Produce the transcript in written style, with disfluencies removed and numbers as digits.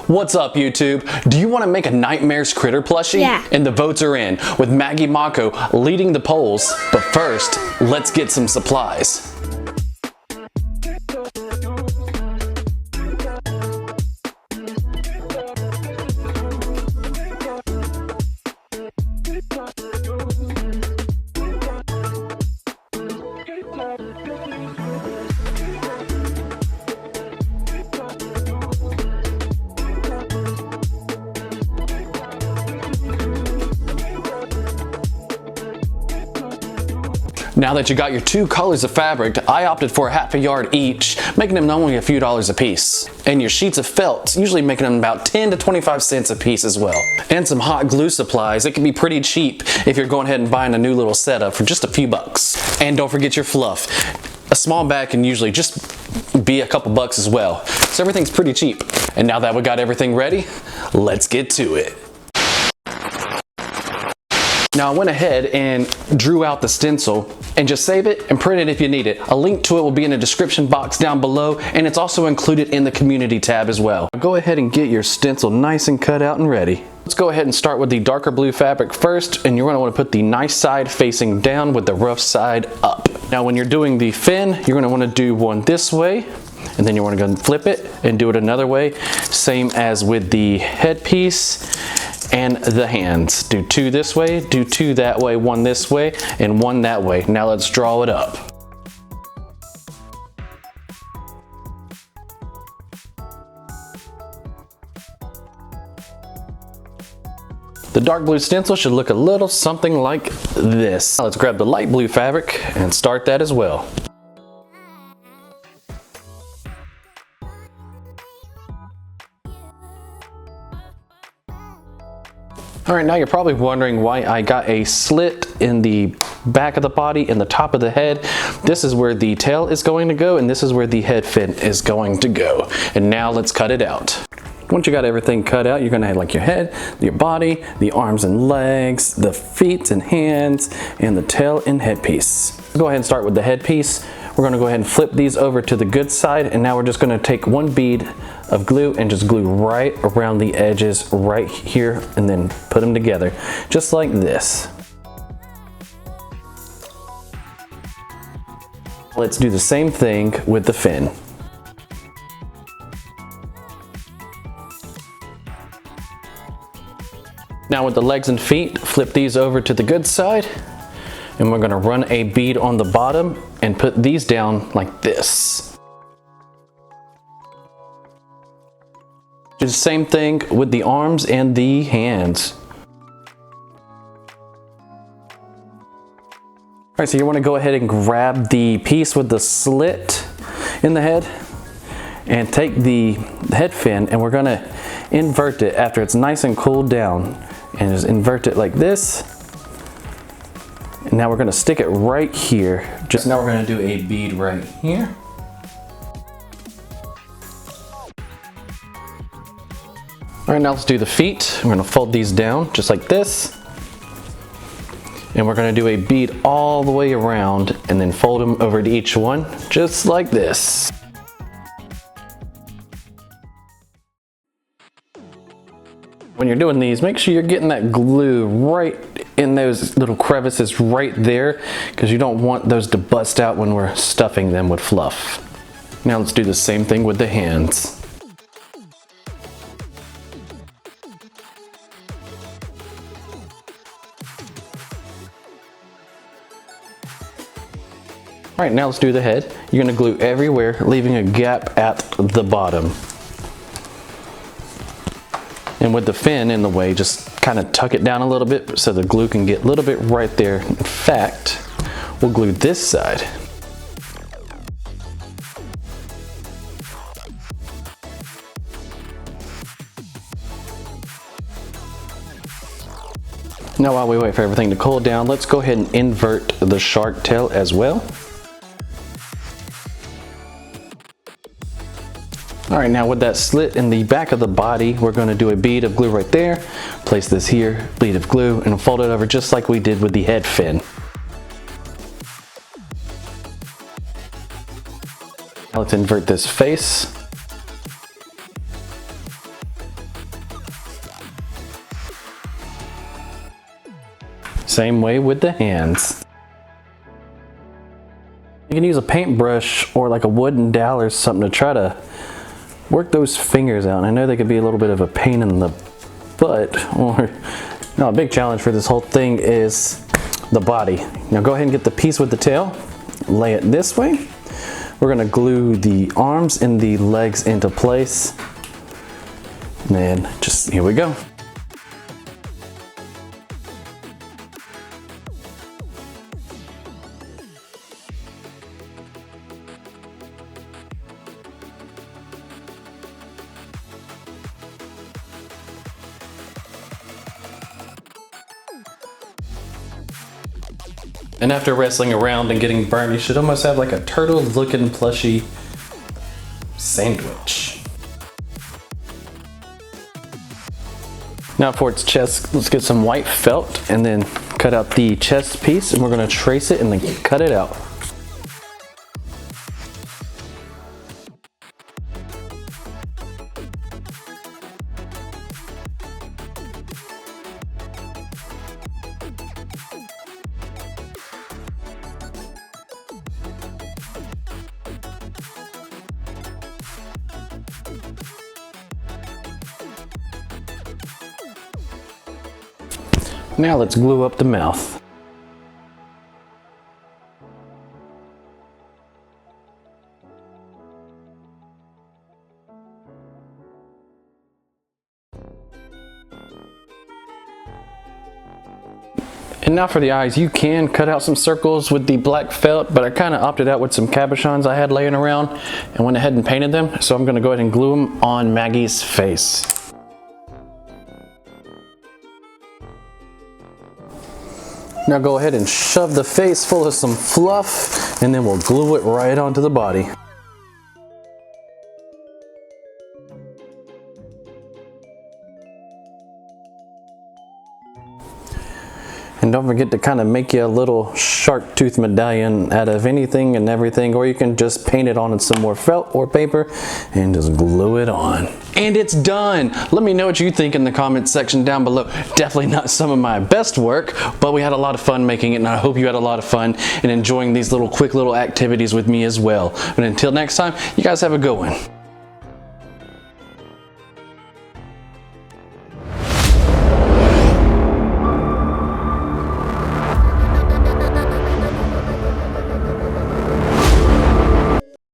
What's up, YouTube? Do you want to make a Nightmares Critter plushie? Yeah. And the votes are in, with Maggie Mako leading the polls. But first, let's get some supplies. Now that you got your two colors of fabric, I opted for half a yard each, making them only a few dollars a piece. And your sheets of felt, usually making them about 10 to 25 cents a piece as well. And some hot glue supplies. It can be pretty cheap if you're going ahead and buying a new little setup for just a few bucks. And don't forget your fluff. A small bag can usually just be a couple bucks as well. So everything's pretty cheap. And now that we got everything ready, let's get to it. Now I went ahead and drew out the stencil and just save it and print it if you need it. A link to it will be in the description box down below, and it's also included in the community tab as well. Go ahead and get your stencil nice and cut out and ready. Let's go ahead and start with the darker blue fabric first, and you're going to want to put the nice side facing down with the rough side up. Now when you're doing the fin, you're going to want to do one this way, and then you want to go and flip it and do it another way. Same as with the headpiece and the hands. Do two this way, do two that way, one this way, and one that way. Now let's draw it up. The dark blue stencil should look a little something like this. Now let's grab the light blue fabric and start that as well. All right, now you're probably wondering why I got a slit in the back of the body and the top of the head. This is where the tail is going to go, and this is where the head fin is going to go. And now let's cut it out. Once you got everything cut out, you're gonna have like your head, your body, the arms and legs, the feet and hands, and the tail and headpiece. Go ahead and start with the headpiece. We're gonna go ahead and flip these over to the good side, and now we're just gonna take one bead of glue and just glue right around the edges right here, and then put them together, just like this. Let's do the same thing with the fin. Now with the legs and feet, flip these over to the good side, and we're gonna run a bead on the bottom and put these down like this. Do the same thing with the arms and the hands. All right, so you wanna go ahead and grab the piece with the slit in the head and take the head fin, and we're gonna invert it after it's nice and cooled down, and just invert it like this. And now we're gonna stick it right here. Just now we're gonna do a bead right here. All right, now let's do the feet. We're gonna fold these down just like this. And we're gonna do a bead all the way around and then fold them over to each one, just like this. When you're doing these, make sure you're getting that glue right in those little crevices right there, because you don't want those to bust out when we're stuffing them with fluff. Now let's do the same thing with the hands. All right, now let's do the head. You're gonna glue everywhere, leaving a gap at the bottom. And with the fin in the way, just kind of tuck it down a little bit so the glue can get a little bit right there. In fact, we'll glue this side. Now while we wait for everything to cool down, let's go ahead and invert the shark tail as well. All right, now with that slit in the back of the body, we're gonna do a bead of glue right there, place this here, bead of glue, and fold it over just like we did with the head fin. Now let's invert this face. Same way with the hands. You can use a paintbrush or like a wooden dowel or something to try to work those fingers out. And I know they could be a little bit of a pain in the butt, or no, a big challenge for this whole thing is the body. Now go ahead and get the piece with the tail, lay it this way. We're gonna glue the arms and the legs into place. And then just, here we go. And after wrestling around and getting burned, you should almost have like a turtle looking plushy sandwich. Now for its chest, let's get some white felt and then cut out the chest piece, and we're gonna trace it and then cut it out. Now let's glue up the mouth. And now for the eyes, you can cut out some circles with the black felt, but I kind of opted out with some cabochons I had laying around and went ahead and painted them. So I'm gonna go ahead and glue them on Maggie's face. Now go ahead and shove the face full of some fluff, and then we'll glue it right onto the body. And don't forget to kind of make you a little shark tooth medallion out of anything and everything, or you can just paint it on some more felt or paper and just glue it on. And it's done. Let me know what you think in the comments section down below. Definitely not some of my best work, but we had a lot of fun making it, and I hope you had a lot of fun and enjoying these quick little activities with me as well. But until next time, you guys have a good one.